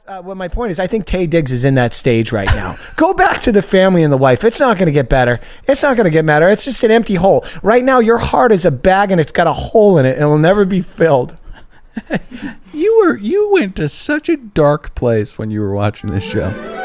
Well, my point is, I think Taye Diggs is in that stage right now. Go back to the family and the wife. It's not going to get better. It's not going to get better. It's just an empty hole. Right now, your heart is a bag and it's got a hole in it and it will never be filled. You went to such a dark place when you were watching this show.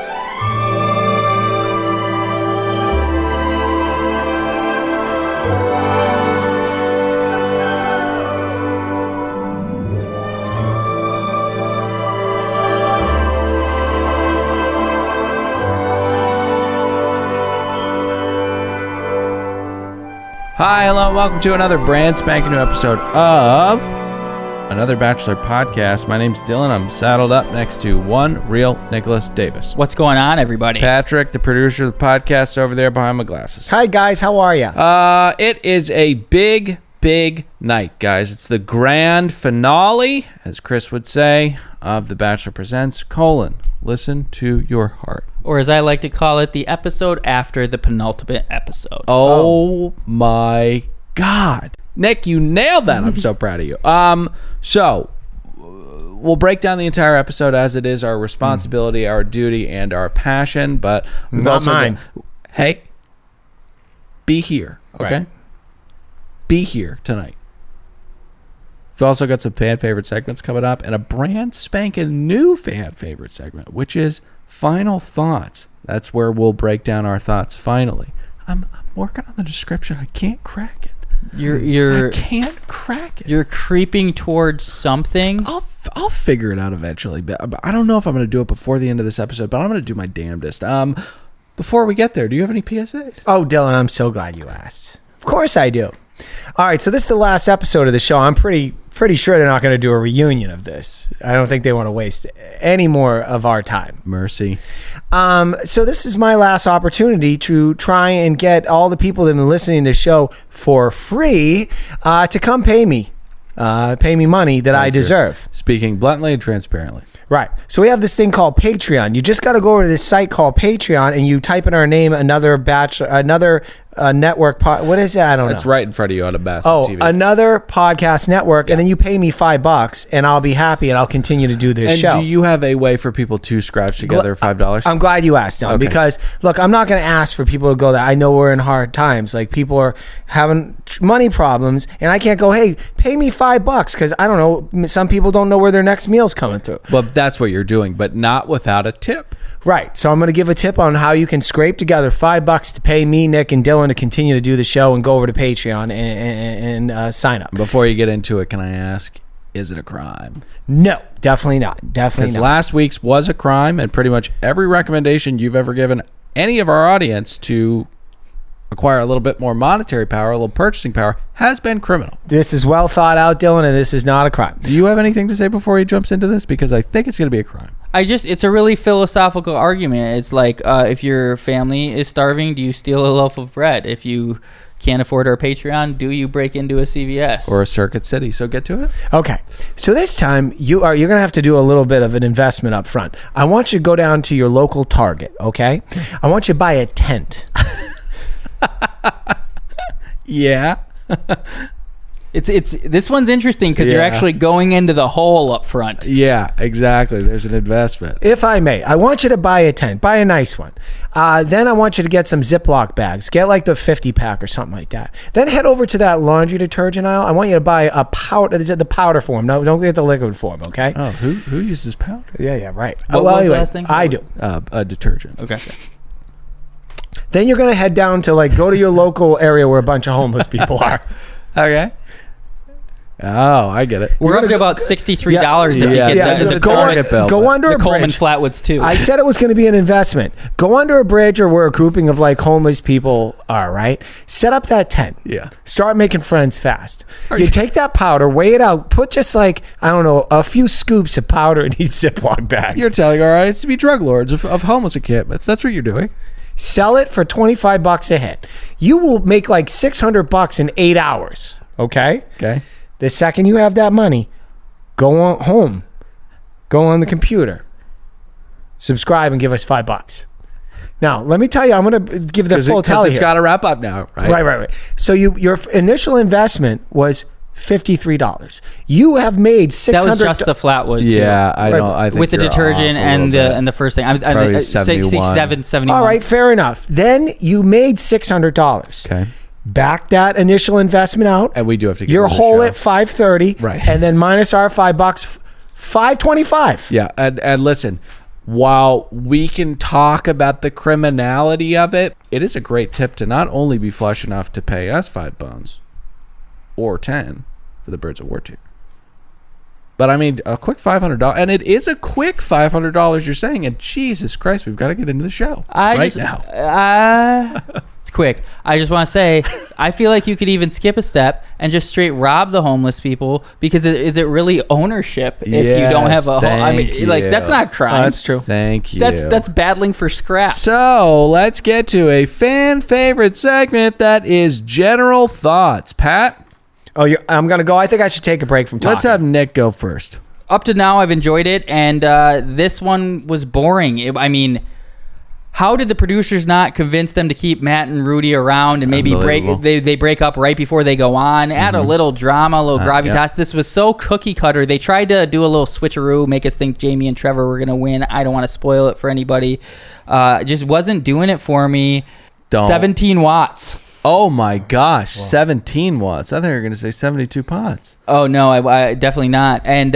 Hi, hello, and welcome to another brand spanking new episode of Another Bachelor Podcast. My name's Dylan. I'm saddled up next to one real Nicholas Davis. What's going on, everybody? Patrick, the producer of the podcast, over there behind my glasses. Hi, guys. How are you? It is a big night, guys. It's the grand finale, as Chris would say, of The Bachelor Presents, Listen to Your Heart. Or as I like to call it, the episode after the penultimate episode. Oh my God. Nick, you nailed that. I'm so proud of you. So we'll break down the entire episode as it is our responsibility, our duty, and our passion, but not mine. Hey, be here, okay? Right. Be here tonight. We've also got some fan favorite segments coming up and a brand spanking new fan favorite segment, which is Final Thoughts. That's where we'll break down our thoughts finally. I'm working on the description. I can't crack it. I can't crack it. You're creeping towards something. I'll figure it out eventually. But I don't know if I'm going to do it before the end of this episode, but I'm going to do my damnedest. Before we get there, do you have any PSAs? Oh, Dylan, I'm so glad you asked. Of course I do. All right, so this is the last episode of the show. I'm pretty sure they're not going to do a reunion of this. I don't think they want to waste any more of our time. Mercy. So this is my last opportunity to try and get all the people that have been listening to the show for free to come pay me money that I deserve. Speaking bluntly and transparently. Right. So we have this thing called Patreon. You just got to go over to this site called Patreon and you type in our name, Another Network. What is it? I don't know. It's right in front of you on a massive TV. Another Podcast Network. Yeah. And then you pay me $5 and I'll be happy and I'll continue to do this show. And do you have a way for people to scratch together $5? I'm glad you asked, Dylan, because look, I'm not going to ask for people to go there. I know we're in hard times. Like people are having money problems and I can't go, hey, pay me $5 because I don't know. Some people don't know where their next meal's coming through. Well, that's what you're doing, but not without a tip. Right. So I'm going to give a tip on how you can scrape together $5 to pay me, Nick, and Dylan to continue to do the show and go over to Patreon and sign up. Before you get into it, can I ask, is it a crime? No, definitely not. Definitely not. Because last week's was a crime, and pretty much every recommendation you've ever given any of our audience to acquire a little bit more monetary power, a little purchasing power, has been criminal. This is well thought out, Dylan, and this is not a crime. Do you have anything to say before he jumps into this? Because I think it's going to be a crime. It's a really philosophical argument. It's like, if your family is starving, do you steal a loaf of bread? If you can't afford our Patreon, do you break into a CVS? Or a Circuit City. So get to it. Okay. So this time, you're going to have to do a little bit of an investment up front. I want you to go down to your local Target, okay? I want you to buy a tent. Yeah. It's this one's interesting because you're actually going into the hole up front. Yeah, exactly. There's an investment. If I may, I want you to buy a tent. Buy a nice one. Then I want you to get some Ziploc bags. Get like the 50-pack or something like that. Then head over to that laundry detergent aisle. I want you to buy the powder form. No, don't get the liquid form, okay? Oh, who uses powder? Yeah, right. What was the last thing? I do. A detergent. Okay. Then you're going to head down to go to your local area where a bunch of homeless people are. Okay. Oh, I get it. We're up to about $63 if you get that as a Target bill. Go under a bridge. Coleman Flatwoods too. I said it was going to be an investment. Go under a bridge or where a grouping of homeless people are, right? Set up that tent. Yeah. Start making friends fast. You take that powder, weigh it out, put just a few scoops of powder in each Ziploc bag. You're telling our audience to be drug lords of homeless encampments. That's what you're doing. Sell it for $25 a head. You will make $600 in 8 hours. Okay? Okay. The second you have that money, go on home. Go on the computer. Subscribe and give us $5. Now, let me tell you, I'm going to give the full tally here. It's got to wrap up now, right? Right. So your initial investment was $53. You have made $600. That was just the Flatwood. Too. Yeah, I don't. I think with the you're detergent off a little bit. and the first thing. Probably 71. All right, fair enough. Then you made $600. Okay. Back that initial investment out. And we do have to get You're into the whole show. at $530. Right. And then minus our $5, $525. Yeah, and listen, while we can talk about the criminality of it, it is a great tip to not only be flush enough to pay us $5 or 10 for the Birds of War tier, but I mean a quick $500, and it is a quick $500 you're saying, and Jesus Christ, we've got to get into the show now. It's quick. I just want to say, I feel like you could even skip a step and just straight rob the homeless people, because is it really ownership if you don't have a home? I mean, like, that's not crime. That's true. Thank you. That's battling for scraps. So let's get to a fan favorite segment that is general thoughts. Pat, I'm going to go. I think I should take a break from talking. let's have Nick go first. Up to now, I've enjoyed it, and this one was boring. I mean, how did the producers not convince them to keep Matt and Rudy around and maybe they break up right before they go on? Add a little drama, a little gravitas. Yeah. This was so cookie cutter. They tried to do a little switcheroo, make us think Jamie and Trevor were going to win. I don't want to spoil it for anybody. Just wasn't doing it for me. 17 watts. Oh my gosh, 17 watts. I thought you were going to say 72 pots. Oh, no, I definitely not. And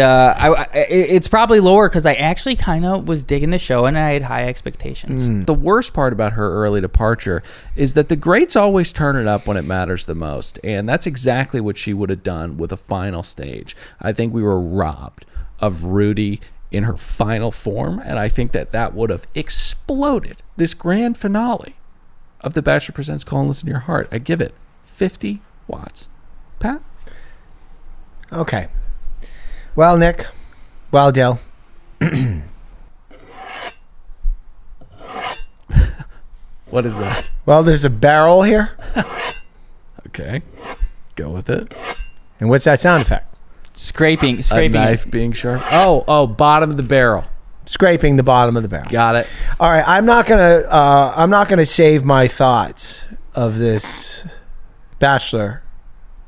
it's probably lower because I actually kind of was digging the show and I had high expectations. The worst part about her early departure is that the greats always turn it up when it matters the most. And that's exactly what she would have done with a final stage. I think we were robbed of Rudy in her final form. And I think that would have exploded this grand finale of The Bachelor Presents Call and Listen to Your Heart. I give it 50 watts. Pat? Okay. Well, Nick. Well, Dale. What is that? Well, there's a barrel here. Okay. Go with it. And what's that sound effect? Scraping. A knife being sharp. Oh, bottom of the barrel. Scraping the bottom of the barrel. Got it. All right, I'm not gonna save my thoughts of this Bachelor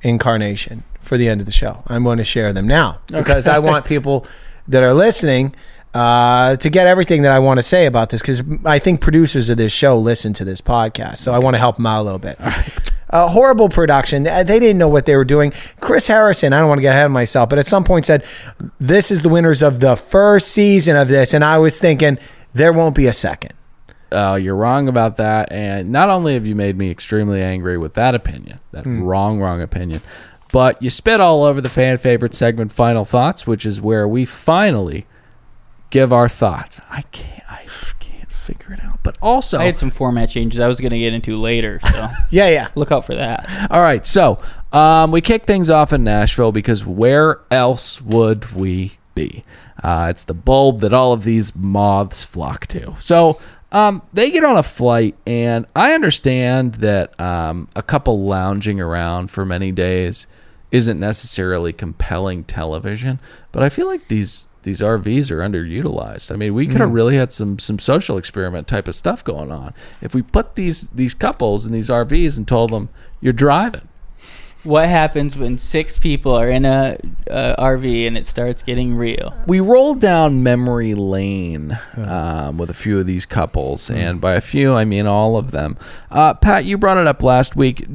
incarnation for the end of the show. I'm going to share them now because I want people that are listening to get everything that I want to say about this, because I think producers of this show listen to this podcast, so I want to help them out a little bit. Horrible production. They didn't know what they were doing. Chris Harrison, I don't want to get ahead of myself, but at some point said, this is the winners of the first season of this. And I was thinking, there won't be a second. You're wrong about that. And not only have you made me extremely angry with that opinion, that wrong opinion, but you spit all over the fan favorite segment, Final Thoughts, which is where we finally give our thoughts. I can't figure it out. But also, I had some format changes I was going to get into later, so yeah. Look out for that. All right, so we kick things off in Nashville because where else would we be? It's the bulb that all of these moths flock to. So they get on a flight, and I understand that a couple lounging around for many days isn't necessarily compelling television, but I feel like these RVs are underutilized. I mean, we could have really had some social experiment type of stuff going on if we put these couples in these RVs and told them, you're driving. What happens when 6 people are in a RV and it starts getting real? We rolled down memory lane with a few of these couples, and by a few, I mean all of them. Pat, you brought it up last week.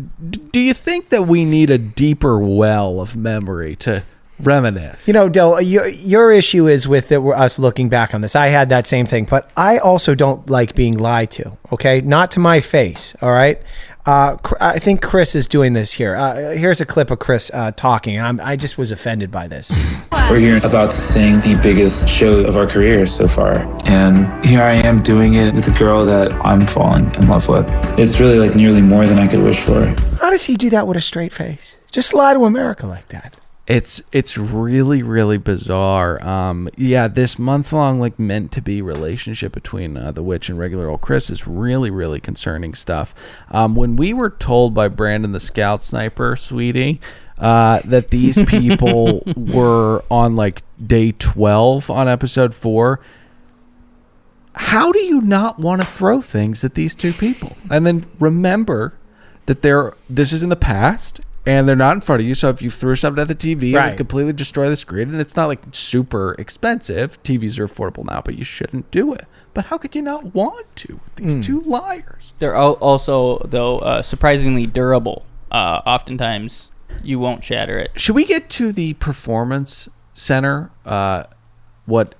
Do you think that we need a deeper well of memory to reminisce? You know, Del, your issue is with us looking back on this. I had that same thing, but I also don't like being lied to, okay? Not to my face, all right? I think Chris is doing this here. Here's a clip of Chris talking. I just was offended by this. We're here about to sing the biggest show of our careers so far. And here I am doing it with a girl that I'm falling in love with. It's really like nearly more than I could wish for. How does he do that with a straight face? Just lie to America like that. It's really, really bizarre. This month-long, like, meant-to-be relationship between the witch and regular old Chris is really, really concerning stuff. When we were told by Brandon the Scout Sniper, sweetie, that these people were on, like, day 12 on episode 4, how do you not want to throw things at these two people? And then remember that this is in the past, and they're not in front of you. So if you threw something at the TV, it Right. would completely destroy the screen. And it's not like super expensive. TVs are affordable now, but you shouldn't do it. But how could you not want to? These two liars. They're also, though, surprisingly durable. Oftentimes, you won't shatter it. Should we get to the Performance Center? What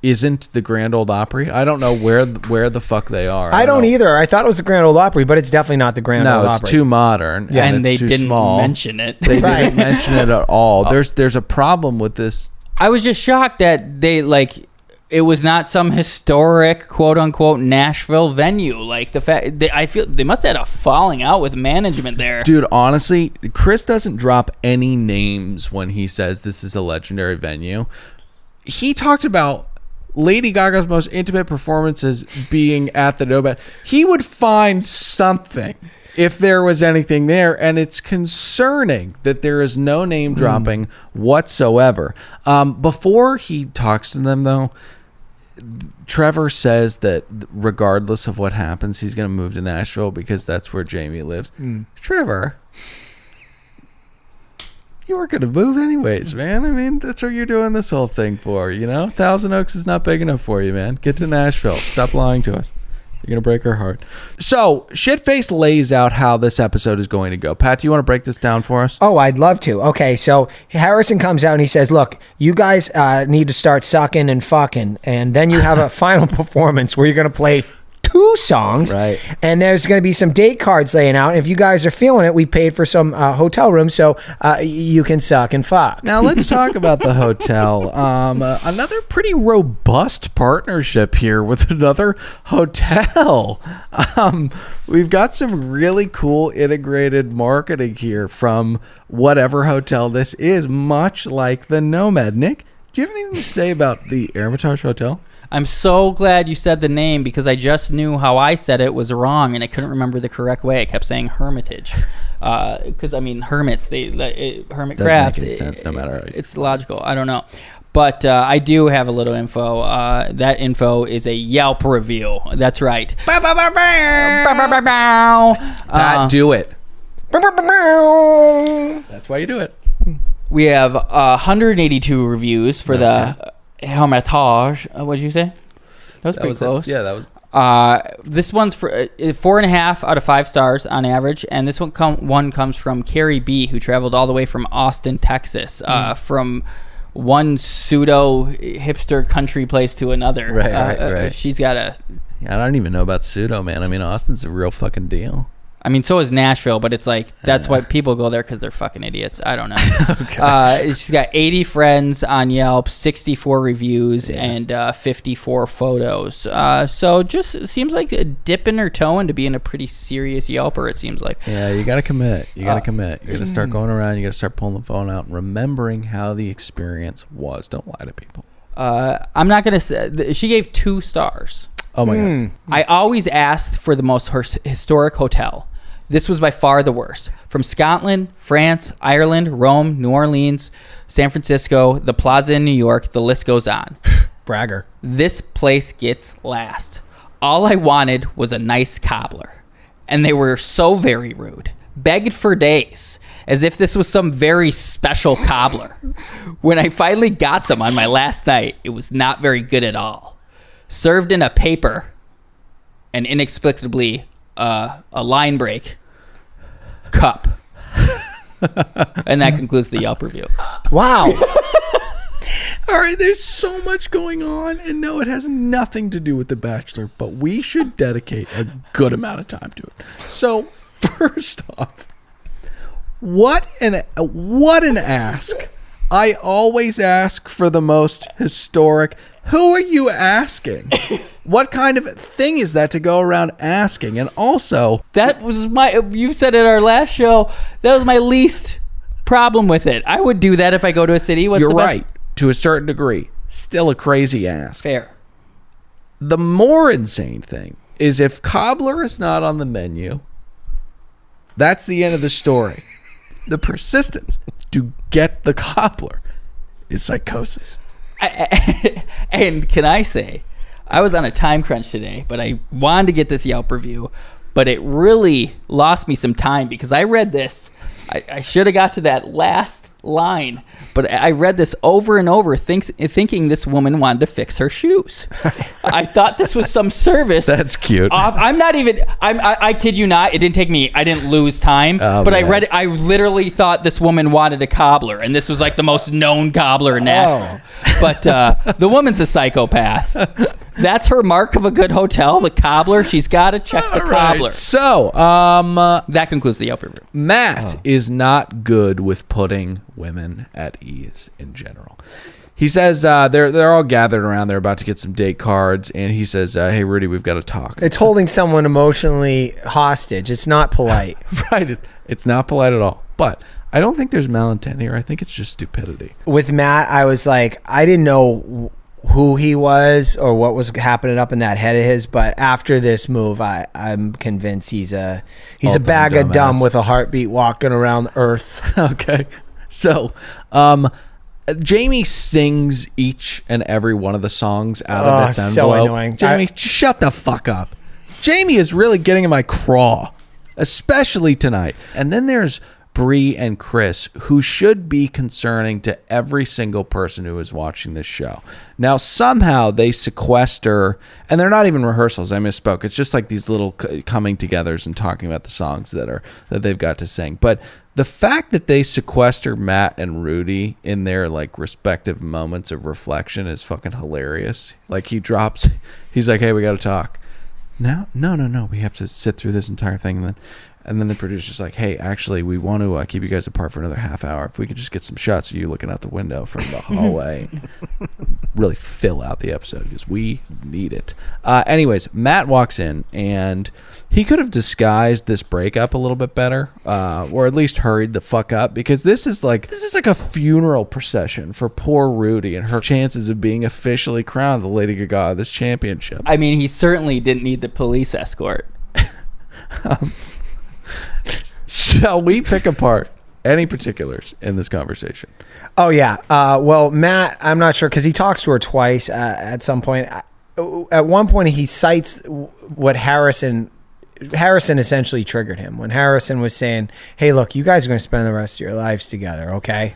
isn't the Grand Ole Opry? I don't know where the fuck they are. I don't know. either. I thought it was the Grand Ole Opry, but it's definitely not the Grand Ole No, Opry. it's too modern. Yeah. And it's they too didn't small. mention it. They Right. didn't mention it at all. There's a problem with this. I was just shocked that it was not some historic quote unquote Nashville venue. Like the fact I feel they must have had a falling out with management there. Dude, honestly, Chris doesn't drop any names when he says this is a legendary venue. He talked about Lady Gaga's most intimate performances being at the Nomad. He would find something if there was anything there, and it's concerning that there is no name dropping whatsoever. Before he talks to them, though, Trevor says that regardless of what happens, he's going to move to Nashville because that's where Jamie lives. Trevor, you were going to move anyways, man. I mean, that's what you're doing this whole thing for, you know? Thousand Oaks is not big enough for you, man. Get to Nashville. Stop lying to us. You're going to break our heart. So, Shitface lays out how this episode is going to go. Pat, do you want to break this down for us? Oh, I'd love to. Okay, so Harrison comes out and he says, look, you guys need to start sucking and fucking, and then you have a final performance where you're going to play 2 songs, Right. And there's going to be some date cards laying out. If you guys are feeling it, we paid for some hotel rooms so you can suck and fuck. Now let's talk about the hotel. Another pretty robust partnership here with another hotel. We've got some really cool integrated marketing here from whatever hotel this is, much like the Nomad. Nick, do you have anything to say about the Hermitage Hotel? I'm so glad you said the name because I just knew how I said it was wrong and I couldn't remember the correct way. I kept saying Hermitage because I mean hermits, hermit Doesn't crabs. make any sense no matter how you- It's logical. I don't know, but I do have a little info. That info is a Yelp review. That's right. Pat, do it. That's why you do it. We have 182 reviews for the Hermitage. What did you say? That was pretty close. Yeah, that was. This one's for 4.5 out of 5 stars on average, and this one comes from Carrie B, who traveled all the way from Austin, Texas, from one pseudo hipster country place to another. Right. She's got a. Yeah, I don't even know about pseudo, man. I mean, Austin's a real fucking deal. I mean, so is Nashville, but it's like that's why people go there because they're fucking idiots. I don't know. Okay. She's got 80 friends on Yelp, 64 reviews, and 54 photos. So just seems like dipping her toe into being a pretty serious Yelper, it seems like. Yeah, you got to commit. You got to commit. You got to start going around. You got to start pulling the phone out and remembering how the experience was. Don't lie to people. I'm not going to say. She gave 2 stars. Oh, my God. I always asked for the most historic hotel. This was by far the worst. From Scotland, France, Ireland, Rome, New Orleans, San Francisco, the Plaza in New York, the list goes on. Bragger. This place gets last. All I wanted was a nice cobbler. And they were so very rude. Begged for days, as if this was some very special cobbler. When I finally got some on my last night, it was not very good at all. Served in a paper and inexplicably a line break cup. And that concludes the Yelp review. Wow. All right, there's so much going on, and no, it has nothing to do with The Bachelor, but we should dedicate a good amount of time to it. So, first off, what an ask. I always ask for the most historic. Who are you asking? What kind of thing is that to go around asking? And also, That was you said at our last show, that was my least problem with it. I would do that if I go to a city. What's you're the best? right, to a certain degree. Still a crazy ask. Fair. The more insane thing is if cobbler is not on the menu, that's the end of the story. The persistence to get the cobbler is psychosis. And can I say, I was on a time crunch today, but I wanted to get this Yelp review, but it really lost me some time because I read this I should have got to that last line, but I read this over and over, thinking this woman wanted to fix her shoes. I thought this was some service. That's cute. I kid you not. It didn't take me. I didn't lose time. But man. I read it. I literally thought this woman wanted a cobbler, and this was like the most known cobbler in Nashville. But the woman's a psychopath. That's her mark of a good hotel. The cobbler. She's got to check the cobbler. So, that concludes the Yelp review. Matt is not good with putting women at ease in general. He says they're all gathered around. They're about to get some date cards, and he says, "Hey, Rudy, we've got to talk." It's holding someone emotionally hostage. It's not polite. Right. It's not polite at all. But I don't think there's malintent here. I think it's just stupidity. With Matt, I was like, I didn't know who he was or what was happening up in that head of his, but after this move, I'm convinced he's a bag of dumb with a heartbeat walking around the earth. Okay. So, Jamie sings each and every one of the songs out of its envelope. So annoying. Jamie, shut the fuck up. Jamie is really getting in my craw, especially tonight. And then there's Bree and Chris, who should be concerning to every single person who is watching this show. Now, somehow they sequester, and they're not even rehearsals. I misspoke. It's just like these little coming togethers and talking about the songs that they've got to sing. But the fact that they sequester Matt and Rudy in their like respective moments of reflection is fucking hilarious. Like he's like, "Hey, we got to talk." No, we have to sit through this entire thing, and then the producer's like, "Hey, actually, we want to keep you guys apart for another half hour. If we could just get some shots of you looking out the window from the hallway, really fill out the episode because we need it." Anyways, Matt walks in, and he could have disguised this breakup a little bit better, or at least hurried the fuck up, because this is like a funeral procession for poor Rudy and her chances of being officially crowned the Lady Gaga of this championship. I mean, he certainly didn't need the police escort. Shall we pick apart any particulars in this conversation? Oh, yeah. Well, Matt, I'm not sure because he talks to her twice at some point. At one point, he cites what Harrison essentially triggered him when Harrison was saying, "Hey, look, you guys are going to spend the rest of your lives together, okay?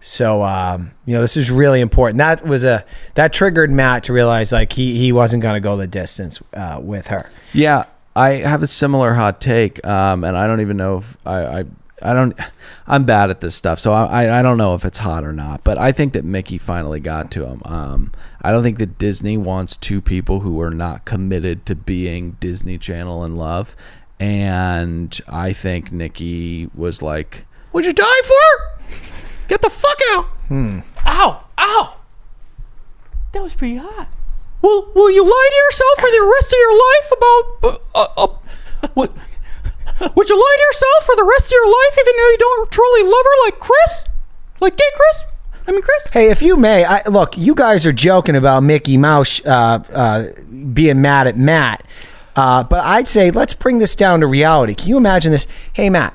So, this is really important." That triggered Matt to realize like he wasn't going to go the distance with her. Yeah. I have a similar hot take, and I don't even know if I'm bad at this stuff, so I don't know if it's hot or not, but I think that Mickey finally got to him. I don't think that Disney wants two people who are not committed to being Disney Channel in love, and I think Nikki was like, "Would you die for? Get the fuck out." Ow. That was pretty hot. Will you lie to yourself for the rest of your life about what? Would you lie to yourself for the rest of your life even though you don't truly love her like Chris? Like gay Chris? I mean Chris? Hey, if you may, look, you guys are joking about Mickey Mouse being mad at Matt, but I'd say let's bring this down to reality. Can you imagine this? Hey, Matt,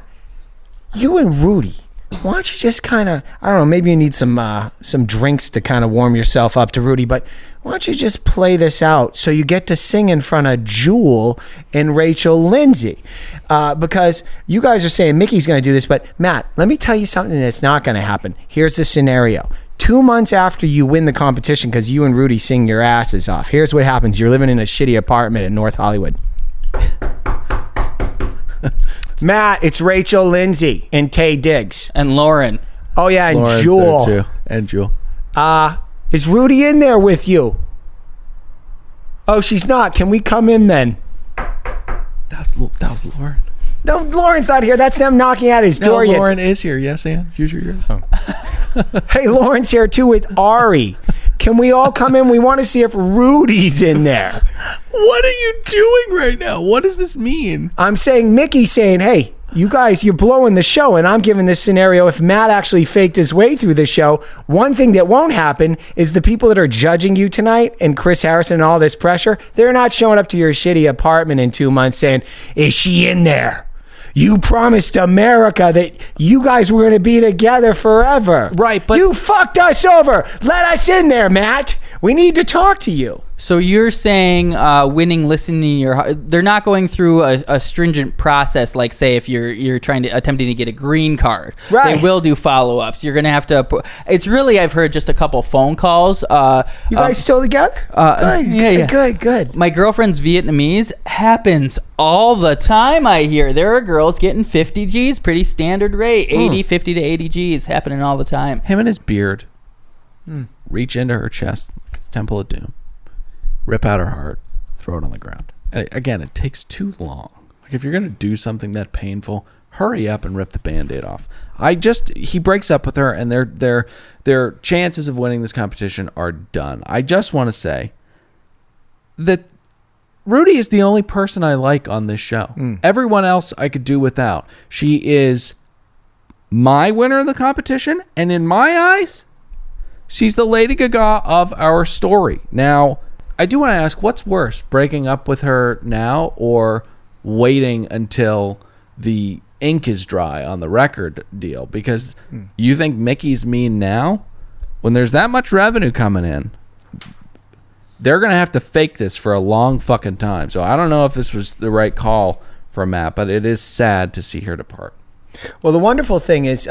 you and Rudy, why don't you just kind of, I don't know, maybe you need some drinks to kind of warm yourself up to Rudy, but why don't you just play this out so you get to sing in front of Jewel and Rachel Lindsay? Because you guys are saying Mickey's going to do this, but Matt, let me tell you something that's not going to happen. Here's the scenario. 2 months after you win the competition, because you and Rudy sing your asses off, here's what happens. You're living in a shitty apartment in North Hollywood. Matt, it's Rachel Lindsay and Taye Diggs. And Lauren. Oh, yeah, and Lauren's Jewel. there too. And Jewel. Is Rudy in there with you? Oh, she's not. Can we come in then? That was Lauren. No, Lauren's not here. That's them knocking at his door. Lauren is here. Yes, Ann. Use your ears. Oh. Hey, Lauren's here too with Ari. Can we all come in? We want to see if Rudy's in there. What are you doing right now? What does this mean? I'm saying Mickey's saying, hey, you guys, you're blowing the show, and I'm giving this scenario. If Matt actually faked his way through the show, one thing that won't happen is the people that are judging you tonight and Chris Harrison and all this pressure, they're not showing up to your shitty apartment in 2 months saying, is she in there? You promised America that you guys were going to be together forever. Right, but... You fucked us over. Let us in there, Matt. We need to talk to you. So you're saying winning, listening to your heart, they're not going through a stringent process, like say if you're attempting to get a green card. Right. They will do follow-ups. You're going to have to it's really, I've heard just a couple phone calls. You guys still together? Good. My girlfriend's Vietnamese. Happens all the time, I hear. There are girls getting 50 G's, pretty standard rate. 50 to 80 G's happening all the time. Him and his beard. Reach into her chest, Temple of Doom. Rip out her heart, throw it on the ground. And again, it takes too long. Like if you're gonna do something that painful, hurry up and rip the Band-Aid off. He breaks up with her, and their chances of winning this competition are done. I just want to say that Rudy is the only person I like on this show. Everyone else I could do without. She is my winner of the competition, and in my eyes, she's the Lady Gaga of our story. Now, I do want to ask, what's worse, breaking up with her now or waiting until the ink is dry on the record deal? Because you think Mickey's mean now? When there's that much revenue coming in, they're going to have to fake this for a long fucking time. So I don't know if this was the right call for Matt, but it is sad to see her depart. Well, the wonderful thing is,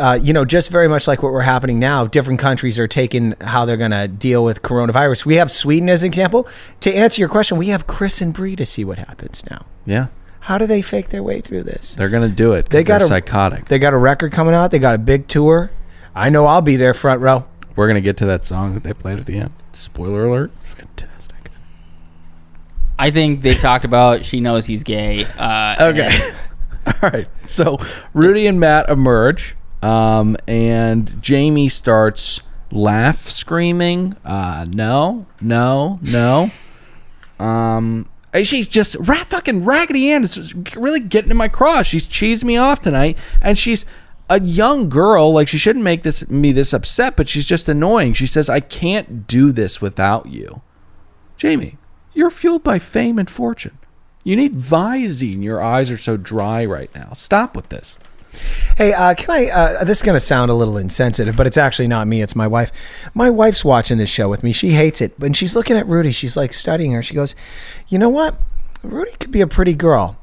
just very much like what we're happening now, different countries are taking how they're going to deal with coronavirus. We have Sweden as an example. To answer your question, we have Chris and Bree to see what happens now. Yeah. How do they fake their way through this? They're going to do it because they're psychotic. They got a record coming out. They got a big tour. I know I'll be there front row. We're going to get to that song that they played at the end. Spoiler alert. Fantastic. I think they talked about she knows he's gay. Okay. All right. So Rudy and Matt emerge, and Jamie starts screaming. No. She's just fucking Raggedy Ann is really getting in my craw. She's cheesed me off tonight, and she's a young girl. Like, she shouldn't make me this upset, but she's just annoying. She says, "I can't do this without you." Jamie, you're fueled by fame and fortune. You need Visine. Your eyes are so dry right now. Stop with this. Hey, can I, this is going to sound a little insensitive, but it's actually not me. It's my wife. My wife's watching this show with me. She hates it. When she's looking at Rudy, she's like studying her. She goes, you know what? Rudy could be a pretty girl.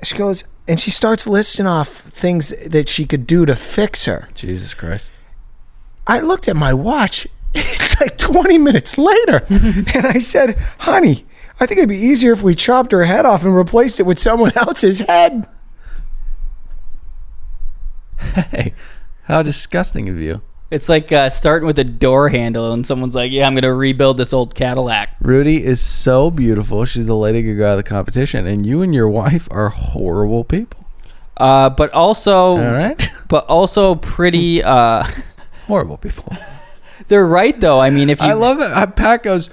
She goes, and she starts listing off things that she could do to fix her. Jesus Christ. I looked at my watch. It's like 20 minutes later. And I said, honey, I think it'd be easier if we chopped her head off and replaced it with someone else's head. Hey, how disgusting of you. It's like starting with a door handle and someone's like, yeah, I'm going to rebuild this old Cadillac. Rudy is so beautiful. She's the Lady Gaga of the competition, and you and your wife are horrible people. But also, all right? But also pretty horrible people. They're right, though. I mean, if you... I love it. Pat goes,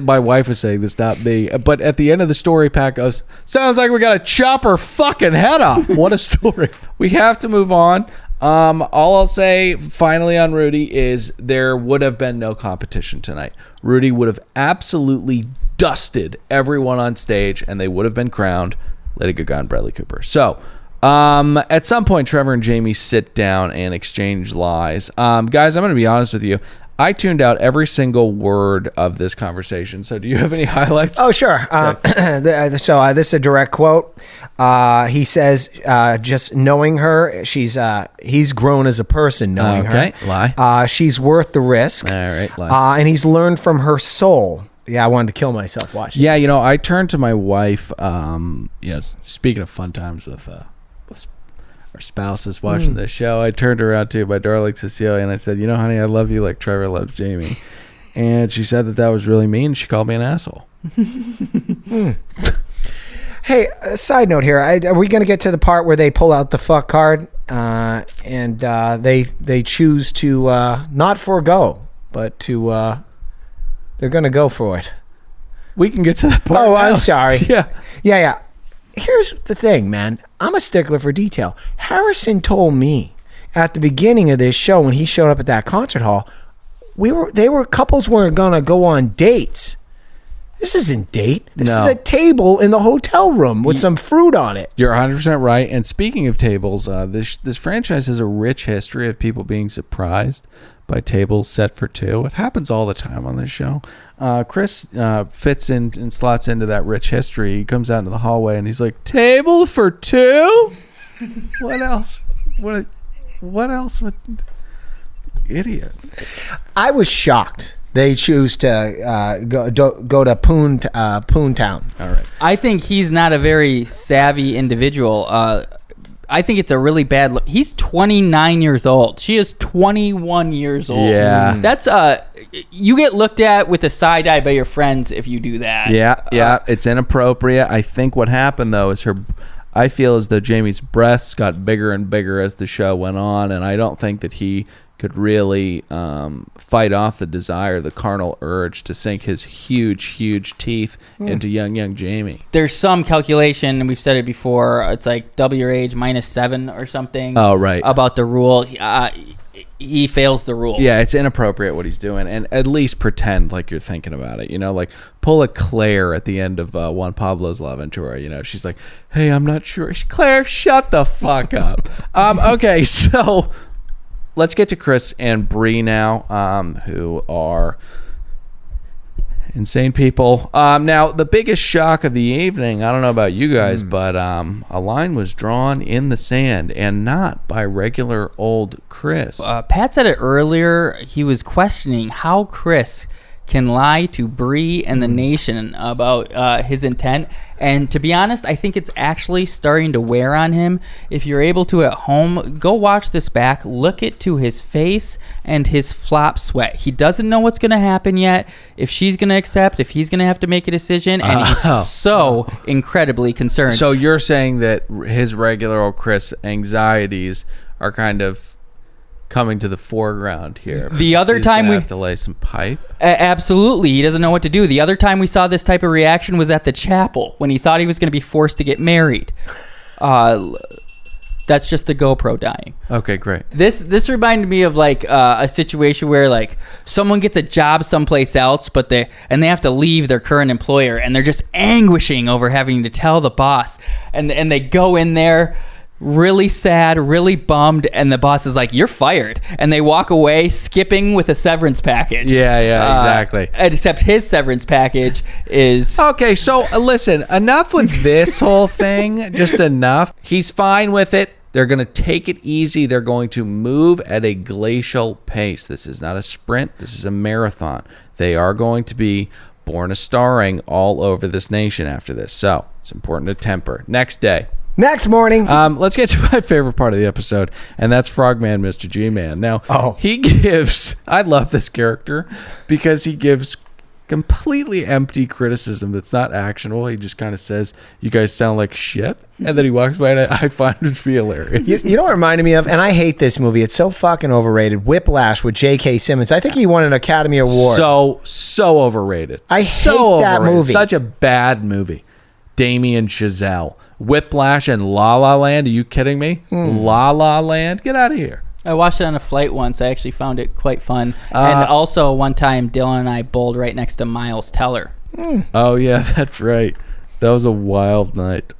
my wife was saying this, not me, but at the end of the story, Pat goes, sounds like we got to chop her fucking head off. What a story. We have to move on. All I'll say finally on Rudy is there would have been no competition tonight. Rudy would have absolutely dusted everyone on stage, and they would have been crowned Lady Gaga and Bradley Cooper. So at some point, Trevor and Jamie sit down and exchange lies. Guys, I'm going to be honest with you. I tuned out every single word of this conversation. So do you have any highlights? Oh, sure. This is a direct quote. He says, just knowing her, he's grown as a person knowing her. Okay, lie. She's worth the risk. All right, lie. And he's learned from her soul. Yeah, I wanted to kill myself watching Yeah, this. I turned to my wife, speaking of fun times with our spouses watching this show, I turned around to my darling Cecilia and I said, honey, I love you like Trevor loves Jamie. And she said that was really mean. She called me an asshole. Hey, side note here. Are we going to get to the part where they pull out the fuck card and they choose to not forego, but to they're going to go for it? We can get to that part. Oh, now. I'm sorry. Yeah. Here's the thing, man. I'm a stickler for detail. Harrison told me at the beginning of this show when he showed up at that concert hall, couples weren't gonna go on dates. This isn't date. This is a table in the hotel room with some fruit on it. You're 100% right. And speaking of tables, this franchise has a rich history of people being surprised by tables set for two. It happens all the time on this show. Chris fits in and slots into that rich history. He comes out into the hallway and he's like, table for two? What else? What else would... Idiot. I was shocked they choose to go to Poontown. All right. I think he's not a very savvy individual. I think it's a really bad look. He's 29 years old. She is 21 years old. Yeah. That's you get looked at with a side eye by your friends if you do that. Yeah. It's inappropriate. I think what happened though is I feel as though Jamie's breasts got bigger and bigger as the show went on, and I don't think that he could really fight off the desire, the carnal urge to sink his huge teeth into young Jamie. There's some calculation, and we've said it before, it's like double your age -7 or something. Oh, right. About the rule. He fails the rule. Yeah, it's inappropriate what he's doing, and at least pretend like you're thinking about it. Like pull a Claire at the end of Juan Pablo's La Aventura. She's like, hey, I'm not sure. Claire, shut the fuck up. Okay, so... Let's get to Chris and Bree now, who are insane people. Now, the biggest shock of the evening, I don't know about you guys, but a line was drawn in the sand, and not by regular old Chris. Pat said it earlier. He was questioning how Chris can lie to Bree and the nation about his intent. And to be honest, I think it's actually starting to wear on him. If you're able to at home, go watch this back. Look to his face and his flop sweat. He doesn't know what's going to happen yet, if she's going to accept, if he's going to have to make a decision, and he's so incredibly concerned. So you're saying that his regular old Chris anxieties are kind of coming to the foreground here. The other time we have to lay some pipe. Absolutely, he doesn't know what to do. The other time we saw this type of reaction was at the chapel when he thought he was going to be forced to get married. That's just the GoPro dying. Okay, great. This reminded me of like a situation where like someone gets a job someplace else, but they have to leave their current employer, and they're just anguishing over having to tell the boss, and they go in there really sad, really bummed, and the boss is like, you're fired, and they walk away skipping with a severance package. Yeah, exactly. Except his severance package is... Okay, so listen, enough with this whole thing, just enough. He's fine with it. They're going to take it easy. They're going to move at a glacial pace. This is not a sprint. This is a marathon. They are going to be born a starring all over this nation after this, so it's important to temper. Next day. Next morning. Let's get to my favorite part of the episode, and that's Frogman Mr. G-Man. Now, he gives... I love this character because he gives completely empty criticism that's not actionable. He just kind of says, you guys sound like shit, and then he walks by, and I find it to be hilarious. You know what it reminded me of? And I hate this movie. It's so fucking overrated. Whiplash with J.K. Simmons. I think he won an Academy Award. So overrated. I hate that movie. Such a bad movie. Damien Chazelle. Whiplash and La La Land. Are you kidding me? La La Land? Get out of here. I watched it on a flight once. I actually found it quite fun. And also one time, Dylan and I bowled right next to Miles Teller. Oh, yeah, that's right. That was a wild night.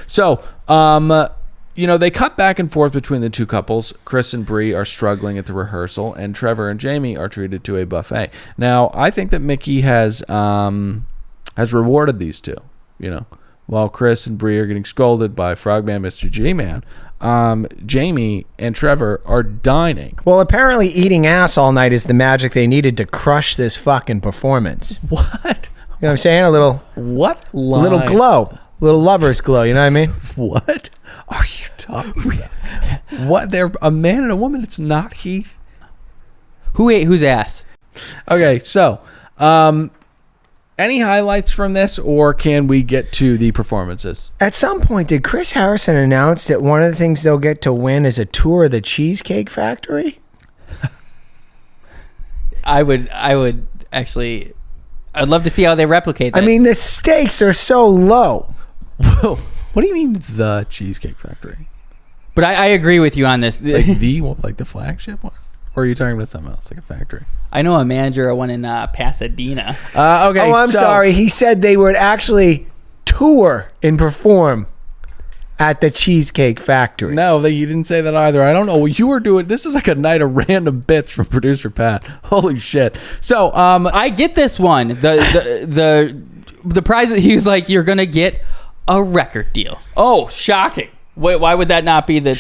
So, they cut back and forth between the two couples. Chris and Bree are struggling at the rehearsal, and Trevor and Jamie are treated to a buffet. Now, I think that Mickey has rewarded these two, While Chris and Bree are getting scolded by Frogman Mr. G-Man, Jamie and Trevor are dining. Well, apparently eating ass all night is the magic they needed to crush this fucking performance. What? You know what I'm saying? A little... What line? A little glow. A little lover's glow, you know what I mean? What are you talking about? What? They're a man and a woman. It's not Heath. Who ate whose ass? Okay, so... any highlights from this, or can we get to the performances? At some point, did Chris Harrison announce that one of the things they'll get to win is a tour of the Cheesecake Factory? I would actually... I'd love to see how they replicate that. I mean, the stakes are so low. Whoa. What do you mean, the Cheesecake Factory? But I agree with you on this. Like the flagship one? Or are you talking about something else, like a factory? I know a manager of one in Pasadena. Okay. Oh, I'm sorry. He said they would actually tour and perform at the Cheesecake Factory. No, you didn't say that either. I don't know what you were doing. This is like a night of random bits from producer Pat. Holy shit. So, I get this one. The prize, he was like, you're going to get a record deal. Oh, shocking. Why would that not be the...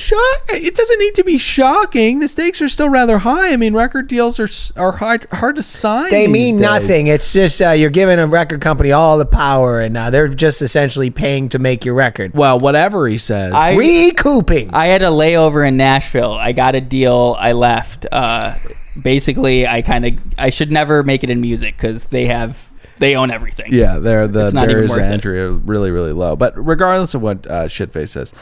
It doesn't need to be shocking. The stakes are still rather high. I mean, record deals are hard to sign. They these mean days. nothing. It's just you're giving a record company all the power, and they're just essentially paying to make your record. Well, whatever he says. Recouping. I had a layover in Nashville. I got a deal. I left. Basically, I should never make it in music because they own everything. Yeah, their worth entry are really, really low. But regardless of what Shitface says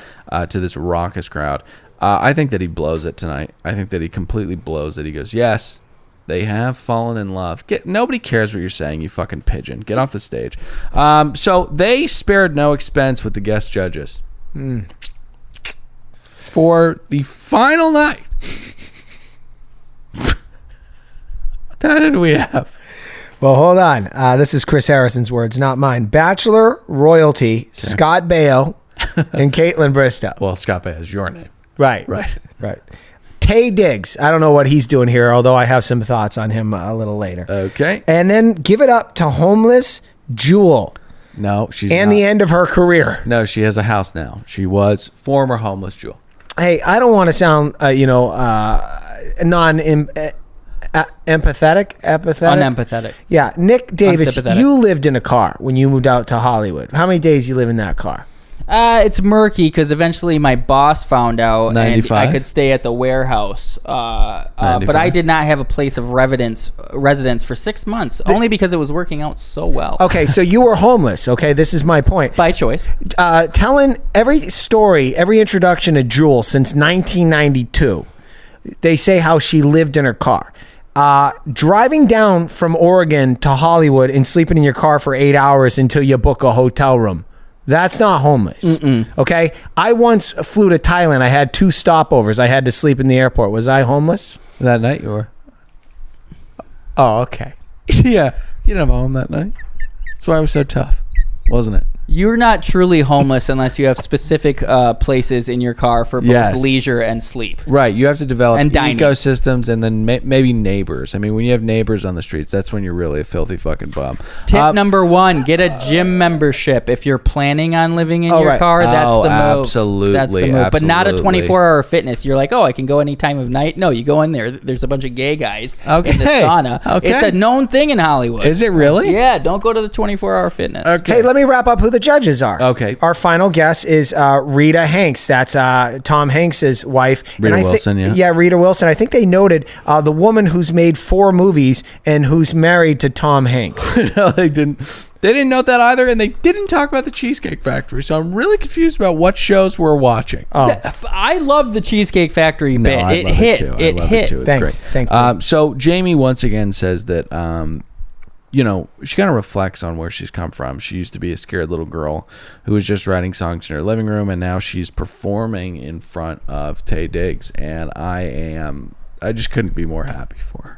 to this raucous crowd, I think that he blows it tonight. I think that he completely blows it. He goes, yes, they have fallen in love. Nobody cares what you're saying, you fucking pigeon. Get off the stage. So they spared no expense with the guest judges. For the final night. How did we have? Well, hold on. This is Chris Harrison's words, not mine. Bachelor royalty, Scott Baio and Caitlin Bristow. Well, Scott Baio is your name. Right. Taye Diggs. I don't know what he's doing here, although I have some thoughts on him a little later. Okay. And then give it up to homeless Jewel. No, she's and not. The end of her career. No, she has a house now. She was former homeless Jewel. Hey, I don't want to sound, apathetic. Unempathetic. Yeah, Nick Davis, Unsympathetic. you lived in a car when you moved out to Hollywood. How many days you live in that car? It's murky because eventually my boss found out 95? and I could stay at the warehouse. But I did not have a place of residence for 6 months, only because it was working out so well. Okay, so you were homeless. Okay, this is my point. By choice. Telling every story, every introduction to Jewel since 1992, they say how she lived in her car. Driving down from Oregon to Hollywood and sleeping in your car for 8 hours until you book a hotel room. That's not homeless. Okay? I once flew to Thailand. I had 2 stopovers. I had to sleep in the airport. Was I homeless? That night you were. Oh, okay. Yeah. You didn't have a home that night. That's why it was so tough, wasn't it? You're not truly homeless unless you have specific places in your car for both leisure and sleep. Right. You have to develop and dining. ecosystems and then maybe neighbors. I mean, when you have neighbors on the streets, that's when you're really a filthy fucking bum. Tip number 1, get a gym membership. If you're planning on living in your car, that's the move. Absolutely. That's the move. But not a 24-hour fitness. You're like, I can go any time of night. No, you go in there. There's a bunch of gay guys in the sauna. Okay. It's a known thing in Hollywood. Is it really? Yeah, don't go to the 24-hour fitness. Okay. Hey, let me wrap up who the judges are. Okay. Our final guest is Rita Hanks. That's Tom Hanks's wife. Rita Wilson, yeah. Yeah, Rita Wilson. I think they noted the woman who's made 4 movies and who's married to Tom Hanks. No, they didn't. They didn't note that either, and they didn't talk about the Cheesecake Factory. So I'm really confused about what shows we're watching. I love the Cheesecake Factory bit. It hit. It hit. It's Thanks. great. Thanks. So Jamie once again says that, she kind of reflects on where she's come from. She used to be a scared little girl who was just writing songs in her living room, and now she's performing in front of Taye Diggs, and I just couldn't be more happy for her.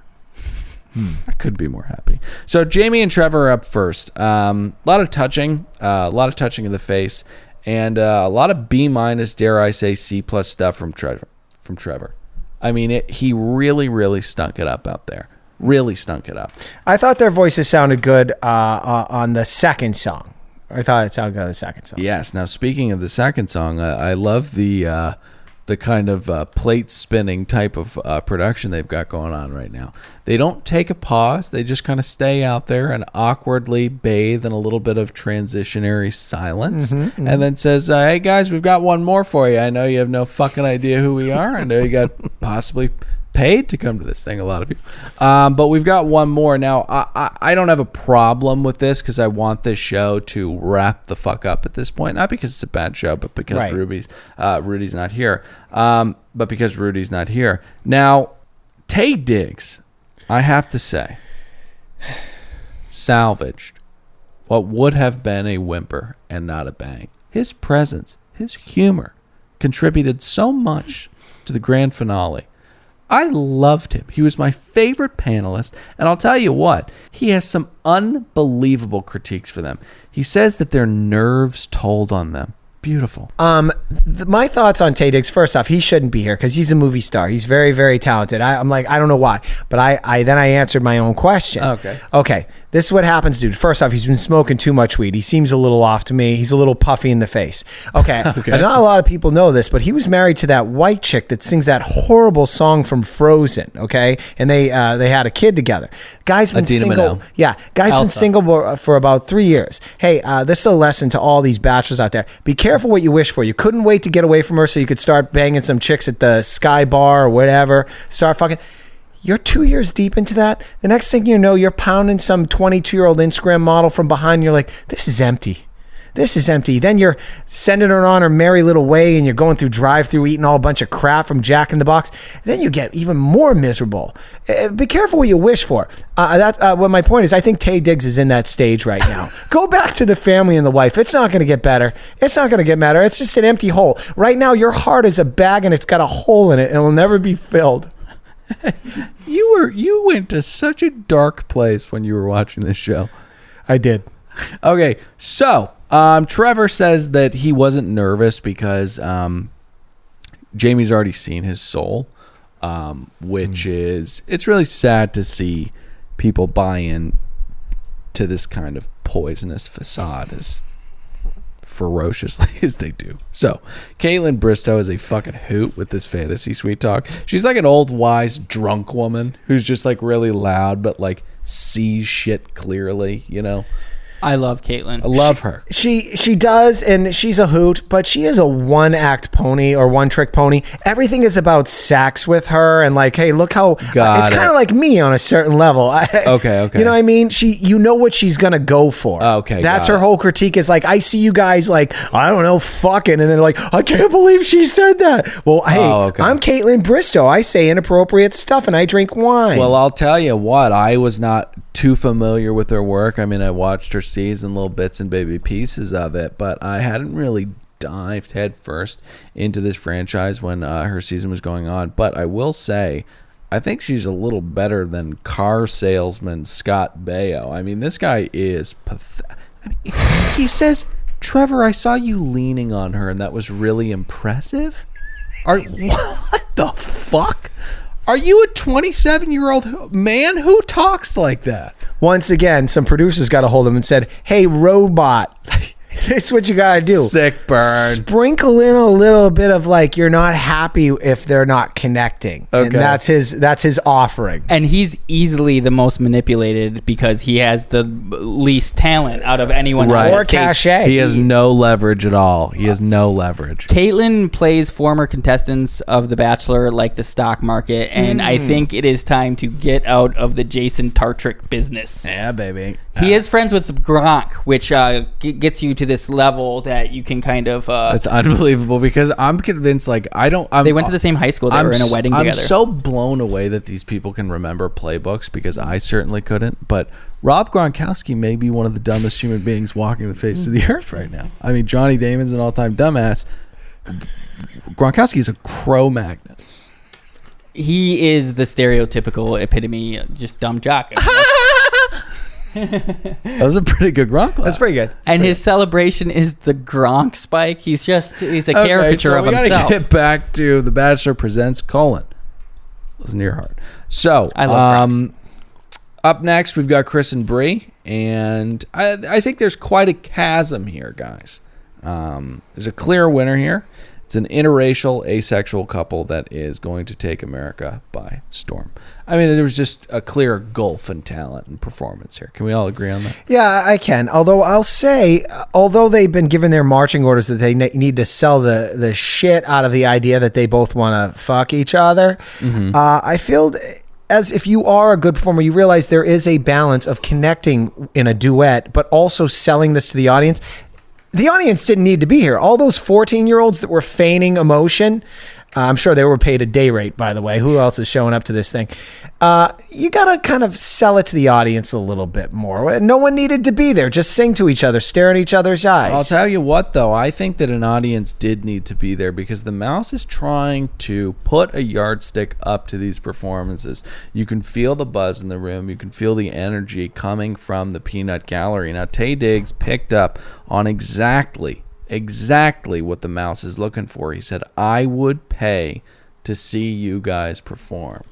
I couldn't be more happy. So Jamie and Trevor are up first. A lot of touching in the face, and a lot of B-, dare I say C+ stuff from Trevor. I mean, he really, really stunk it up out there. Really stunk it up. I thought their voices sounded good on the second song. I thought it sounded good on the second song. Yes. Now, speaking of the second song, I love the kind of plate spinning type of production they've got going on right now. They don't take a pause. They just kind of stay out there and awkwardly bathe in a little bit of transitionary silence, and then says, hey, guys, we've got one more for you. I know you have no fucking idea who we are. I know you got possibly paid to come to this thing, a lot of you, but we've got one more. Now I don't have a problem with this because I want this show to wrap the fuck up at this point, not because it's a bad show, but because Rudy's not here, but because Rudy's not here. Now Taye Diggs, I have to say, salvaged what would have been a whimper and not a bang. His presence, his humor contributed so much to the grand finale. I loved him. He was my favorite panelist, and I'll tell you what, he has some unbelievable critiques for them. He says that their nerves told on them. Beautiful. My thoughts on Taye Diggs. First off, he shouldn't be here because he's a movie star. He's very, very talented. I'm like, I don't know why, but I answered my own question. Okay. This is what happens, dude. First off, he's been smoking too much weed. He seems a little off to me. He's a little puffy in the face. Okay. And not a lot of people know this, but he was married to that white chick that sings that horrible song from Frozen. Okay, and they had a kid together. Guy's been Adina single. Menzel. Yeah, guy's been single for about 3 years. Hey, this is a lesson to all these bachelors out there. Be careful what you wish for. You couldn't wait to get away from her so you could start banging some chicks at the Sky Bar or whatever. Start fucking. You're 2 years deep into that. The next thing you know, you're pounding some 22-year-old Instagram model from behind. And you're like, this is empty. This is empty. Then you're sending her on her merry little way and you're going through drive-through eating all a bunch of crap from Jack in the Box. Then you get even more miserable. Be careful what you wish for. What my point is, I think Taye Diggs is in that stage right now. Go back to the family and the wife. It's not going to get better. It's not going to get better. It's just an empty hole. Right now, your heart is a bag and it's got a hole in it and it'll never be filled. You went to such a dark place when you were watching this show. I did. Okay, so Trevor says that he wasn't nervous because Jamie's already seen his soul, which is, it's really sad to see people buy in to this kind of poisonous facade as ferociously as they do. So Caitlin Bristow is a fucking hoot with this fantasy sweet talk. She's like an old wise drunk woman who's just like really loud but like sees shit clearly, you know. I love Caitlin. I love her. She does, and she's a hoot, but she is a one-act pony or one-trick pony. Everything is about sex with her, and like, hey, look how it's kind of like me on a certain level. Okay. You know what I mean? You know what she's gonna go for. Okay, that's her whole critique. Is like, I see you guys like, I don't know, fucking, and then like, I can't believe she said that. Well, hey, I'm Caitlin Bristow. I say inappropriate stuff, and I drink wine. Well, I'll tell you what, I was not too familiar with her work. I mean, I watched her season, little bits and baby pieces of it, but I hadn't really dived head first into this franchise when her season was going on. But I will say, I think she's a little better than car salesman Scott Baio. I mean, this guy is pathetic. I mean, he says, Trevor, I saw you leaning on her and that was really impressive. What the fuck? Are you a 27-year-old man? Who talks like that? Once again, some producers got a hold of him and said, hey, robot, this is what you got to do. Sick burn. Sprinkle in a little bit of like, you're not happy if they're not connecting. Okay. And that's his offering. And he's easily the most manipulated because he has the least talent out of anyone. Right. Or cachet. He has no leverage at all. He has no leverage. Caitlin plays former contestants of The Bachelor like the stock market, and I think it is time to get out of the Jason Tartrick business. Yeah, baby. He is friends with Gronk, which gets you to this level that you can kind of... That's unbelievable because I'm convinced, like, they went to the same high school. They were in a wedding together. I'm so blown away that these people can remember playbooks because I certainly couldn't. But Rob Gronkowski may be one of the dumbest human beings walking the face of the earth right now. I mean, Johnny Damon's an all-time dumbass. Gronkowski is a Cro-Magnon. He is the stereotypical epitome, just dumb jock. That was a pretty good Gronk laugh. That's pretty good. And his celebration is the Gronk spike. He's a caricature of himself. We gotta get back to The Bachelor Presents : Listen to your heart. So I love up next we've got Chris and Bree, and I think there's quite a chasm here, guys. There's a clear winner here. It's an interracial, asexual couple that is going to take America by storm. I mean, there was just a clear gulf in talent and performance here. Can we all agree on that? Yeah, I can. Although I'll say, although they've been given their marching orders that they need to sell the shit out of the idea that they both want to fuck each other, I feel as if you are a good performer, you realize there is a balance of connecting in a duet, but also selling this to the audience. The audience didn't need to be here. All those 14-year-olds that were feigning emotion, I'm sure they were paid a day rate, by the way. Who else is showing up to this thing? You got to kind of sell it to the audience a little bit more. No one needed to be there. Just sing to each other, stare in each other's eyes. I'll tell you what, though. I think that an audience did need to be there because the mouse is trying to put a yardstick up to these performances. You can feel the buzz in the room. You can feel the energy coming from the peanut gallery. Now, Taye Diggs picked up on exactly exactly what the mouse is looking for. He said, I would pay to see you guys perform.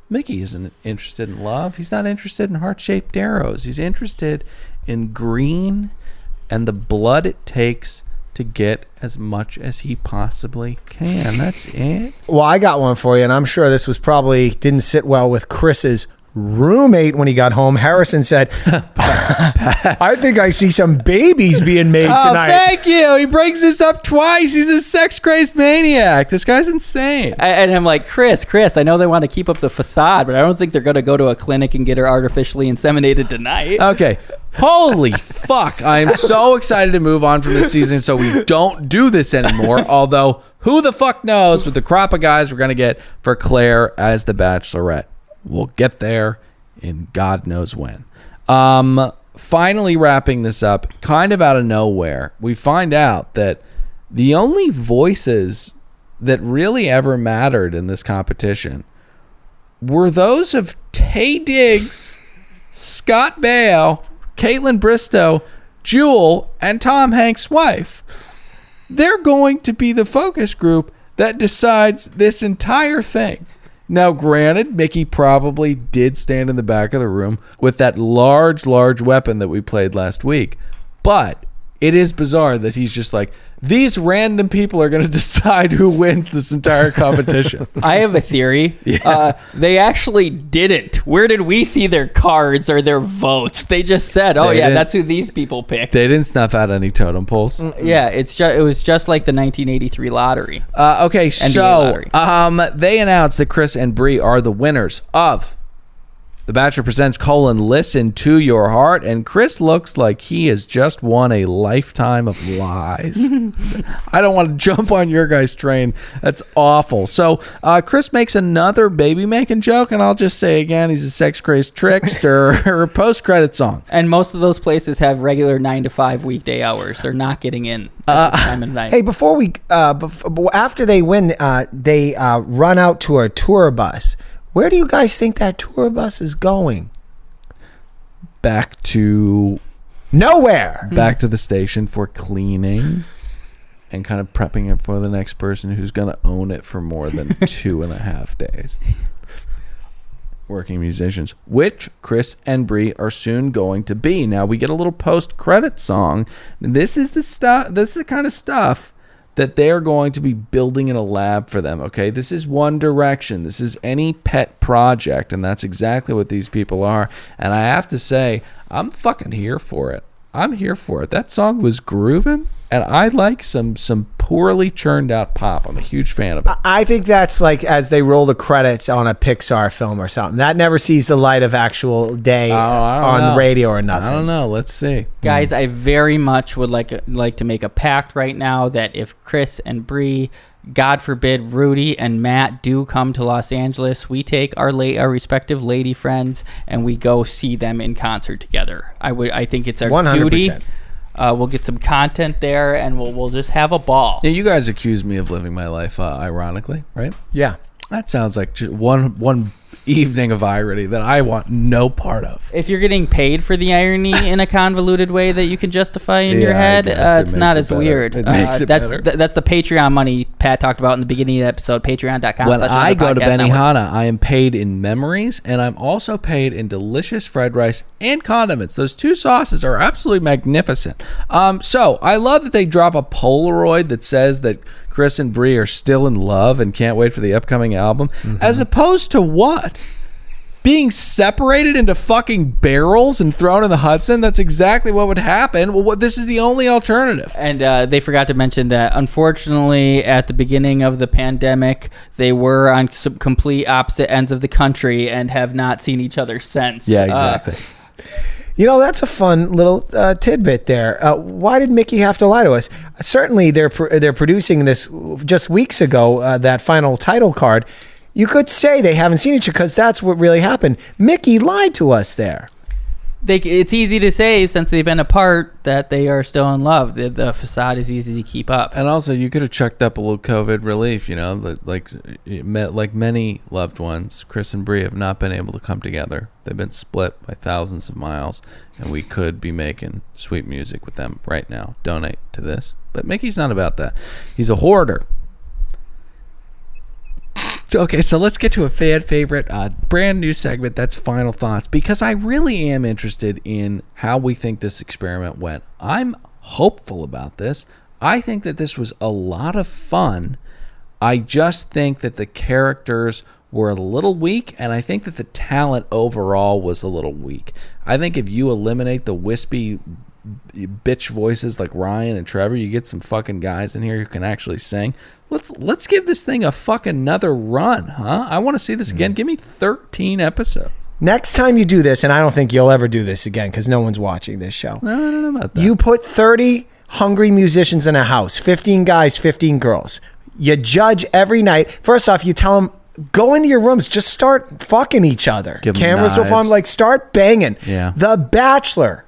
Mickey isn't interested in love. He's not interested in heart-shaped arrows. He's interested in green and the blood it takes to get as much as he possibly can. That's it. Well, I got one for you, and I'm sure this was probably didn't sit well with Chris's roommate when he got home. Harrison said, I think I see some babies being made tonight. Thank you. He brings this up twice. He's a sex-crazed maniac. This guy's insane. And I'm like, Chris, I know they want to keep up the facade, but I don't think they're going to go to a clinic and get her artificially inseminated tonight. Okay. Holy fuck. I am so excited to move on from this season so we don't do this anymore. Although, who the fuck knows with the crop of guys we're going to get for Claire as the Bachelorette. We'll get there in God knows when. Finally wrapping this up, kind of out of nowhere, we find out that the only voices that really ever mattered in this competition were those of Taye Diggs, Scott Baio, Caitlin Bristow, Jewel, and Tom Hanks' wife. They're going to be the focus group that decides this entire thing. Now, granted, Mickey probably did stand in the back of the room with that large weapon that we played last week. But it is bizarre that he's just like, these random people are going to decide who wins this entire competition. I have a theory. Yeah. They actually didn't. Where did we see their cards or their votes? They just said, "Oh yeah, that's who these people picked." They didn't snuff out any totem poles. Yeah, it was just like the 1983 lottery. Okay, NBA so lottery. they announced that Chris and Bree are the winners of The Bachelor Presents: Listen to Your Heart, and Chris looks like he has just won a lifetime of lies. I don't want to jump on your guys' train. That's awful. So Chris makes another baby-making joke, and I'll just say again, he's a sex-crazed trickster. Post-credit song. And most of those places have regular 9 to 5 weekday hours. They're not getting in at this time of night. Hey, before we, after they win, they run out to a tour bus. Where do you guys think that tour bus is going? Back to nowhere. Back to the station for cleaning and kind of prepping it for the next person who's going to own it for more than 2.5 days. Working musicians, which Chris and Bree are soon going to be. Now we get a little post-credit song. This is the stuff. This is the kind of stuff that they're going to be building in a lab for them, okay? This is One Direction. This is any pet project, and that's exactly what these people are. And I have to say, I'm fucking here for it. I'm here for it. That song was grooving, and I like some poorly churned out pop. I'm a huge fan of it. I think that's like as they roll the credits on a Pixar film or something. That never sees the light of actual day on the radio or nothing. I don't know. Let's see. Guys, I very much would like to make a pact right now that if Chris and Bree, God forbid, Rudy and Matt do come to Los Angeles, we take our respective lady friends and we go see them in concert together. I think it's our 100%. Duty. We'll get some content there, and we'll just have a ball. Yeah, you guys accuse me of living my life ironically, right? Yeah. That sounds like just one evening of irony that I want no part of. If you're getting paid for the irony in a convoluted way that you can justify in your head, it's not as weird. That's the Patreon money Pat talked about in the beginning of the episode, patreon.com. When I go to Benihana, I am paid in memories, and I'm also paid in delicious fried rice and condiments. Those two sauces are absolutely magnificent. So I love that they drop a Polaroid that says that Chris and Bree are still in love and can't wait for the upcoming album, as opposed to what? Being separated into fucking barrels and thrown in the Hudson? That's exactly what would happen. Well, this is the only alternative. And they forgot to mention that, unfortunately, at the beginning of the pandemic, they were on some complete opposite ends of the country and have not seen each other since. Yeah, exactly. You know, that's a fun little tidbit there. Why did Mickey have to lie to us? Certainly, they're producing this just weeks ago, that final title card. You could say they haven't seen each other because that's what really happened. Mickey lied to us there. it's easy to say since they've been apart that they are still in love. The facade is easy to keep up. And also, you could have chucked up a little COVID relief, like many loved ones. Chris and Bree have not been able to come together. They've been split by thousands of miles, and we could be making sweet music with them right now. Donate to this. But Mickey's not about that. He's a hoarder. Okay, so let's get to a fan favorite, brand new segment. That's Final Thoughts, because I really am interested in how we think this experiment went. I'm hopeful about this. I think that this was a lot of fun. I just think that the characters were a little weak, and I think that the talent overall was a little weak. I think if you eliminate the wispy bitch voices like Ryan and Trevor, you get some fucking guys in here who can actually sing. Let's give this thing a fucking another run, huh? I want to see this again. Give me 13 episodes. Next time you do this, and I don't think you'll ever do this again because no one's watching this show. No, I don't know about that. You put 30 hungry musicians in a house, 15 guys, 15 girls. You judge every night. First off, you tell them, go into your rooms, just start fucking each other. Cameras will on, like start banging. Yeah. The Bachelor.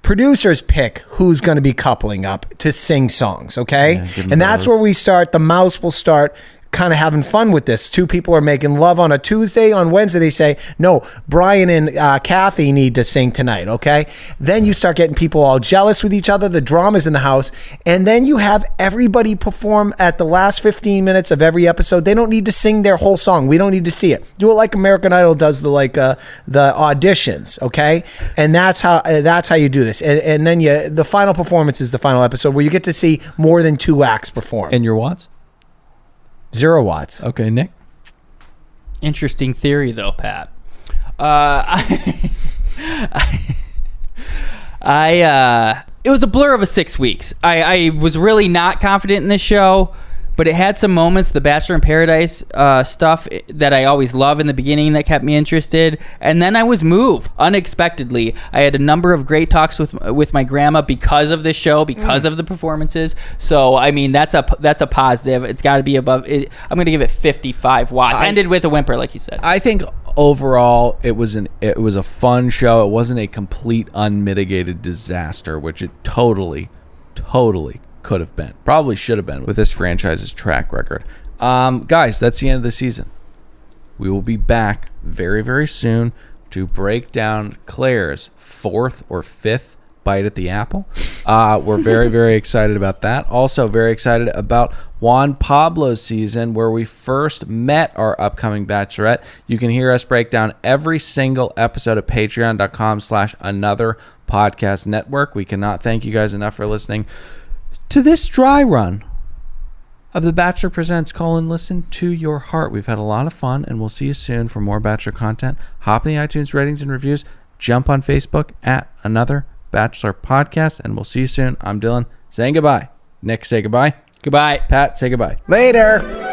Producers pick who's going to be coupling up to sing songs, okay? Yeah, and that's where we start. The mouse will start kind of having fun with this. Two people are making love on a Tuesday. On Wednesday, they say, no, Brian and Kathy need to sing tonight, okay? Then you start getting people all jealous with each other. The drama's in the house. And then you have everybody perform at the last 15 minutes of every episode. They don't need to sing their whole song. We don't need to see it. Do it like American Idol does the auditions, okay? And that's how you do this. And then the final performance is the final episode where you get to see more than 2 acts perform. And your watts? 0 watts. Okay, Nick. Interesting theory, though, Pat. It was a blur of a 6 weeks. I was really not confident in this show, but it had some moments, the Bachelor in Paradise stuff that I always love in the beginning that kept me interested. And then I was moved unexpectedly. I had a number of great talks with my grandma because of this show, because of the performances. So, I mean, that's a positive. It's got to be above it. I'm going to give it 55 watts. Ended with a whimper, like you said. I think overall it was a fun show. It wasn't a complete unmitigated disaster, which it totally could have been, probably should have been with this franchise's track record. Guys, that's the end of the season. We will be back very, very soon to break down Claire's 4th or 5th bite at the apple. We're very, very excited about that. Also very excited about Juan Pablo's season, where we first met our upcoming bachelorette. You can hear us break down every single episode at patreon.com/Another Podcast Network. We cannot thank you guys enough for listening to this dry run of The Bachelor Presents: Listen to Your Heart. We've had a lot of fun, and we'll see you soon for more Bachelor content. Hop in the iTunes ratings and reviews. Jump on Facebook at Another Bachelor Podcast, and we'll see you soon. I'm Dylan saying goodbye. Nick, say goodbye. Goodbye. Pat, say goodbye. Later.